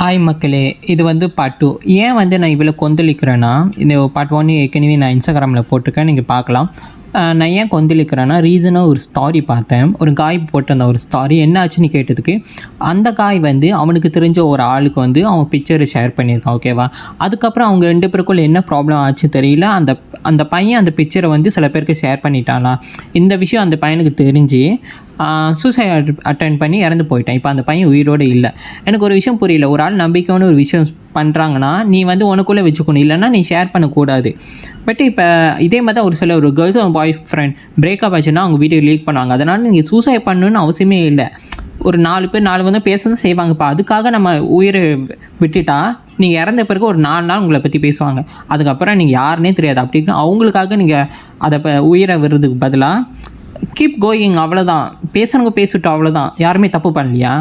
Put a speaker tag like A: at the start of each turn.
A: Hi மக்களே, இது வந்து பார்ட் 2. ஏன் வந்து நான் இவ்வளோ கொந்தளிக்கிறேன்னா, இந்த பார்ட் 1 ஏற்கனவே நான் இன்ஸ்டாகிராமில் போட்டிருக்கேன், நீங்கள் பார்க்கலாம். நான் ஏன் கொந்தளிக்கிறேன்னா, ரீசனாக ஒரு ஸ்டாரி பார்த்தேன். ஒரு காய் போட்டிருந்த ஒரு ஸ்டாரி என்ன ஆச்சுன்னு கேட்டதுக்கு, அந்த காய் வந்து அவனுக்கு தெரிஞ்ச ஒரு ஆளுக்கு வந்து அவன் பிக்சரை ஷேர் பண்ணியிருக்கான், ஓகேவா. அதுக்கப்புறம் அவங்க 2 பேருக்குள்ள என்ன ப்ராப்ளம் ஆச்சு தெரியல. அந்த பையன் அந்த பிக்சரை வந்து சில பேருக்கு ஷேர் பண்ணிட்டானா. இந்த விஷயம் அந்த பையனுக்கு தெரிஞ்சு சூசைட் அட்டென்ட் பண்ணி இறந்து போயிட்டான். இப்போ அந்த பையன் உயிரோடு இல்லை. எனக்கு ஒரு விஷயம் புரியல. ஒரு ஆள் நம்பிக்கையான ஒரு விஷயம் பண்ணுறாங்கன்னா நீ வந்து உனக்குள்ளே வச்சுக்கணும், இல்லைன்னா நீ ஷேர் பண்ணக்கூடாது. பட் இப்போ இதே மாதிரி தான் ஒரு சில ஒரு கேர்ள்ஸ் பாய் ஃப்ரெண்ட் பிரேக்கப் ஆச்சுன்னா அவங்க வீடியோ லீக் பண்ணுவாங்க. அதனால் நீங்கள் சூசைட் பண்ணணுன்னு அவசியமே இல்லை. ஒரு 4 பேர் 4 வந்து பேசணும் செய்வாங்க. இப்போ அதுக்காக நம்ம உயிரை விட்டுட்டா நீங்கள் இறந்த பிறகு ஒரு 4 நாள் உங்களை பற்றி பேசுவாங்க. அதுக்கப்புறம் நீங்கள் யாருன்னே தெரியாது. அப்படின்னா அவங்களுக்காக நீங்கள் அதை உயிரை விடுறதுக்கு பதிலாக கீப் கோயிங், அவ்வளோதான். பேசுகிறவங்க பேசிவிட்டோம், அவ்வளோதான். யாருமே தப்பு பண்ணலையா?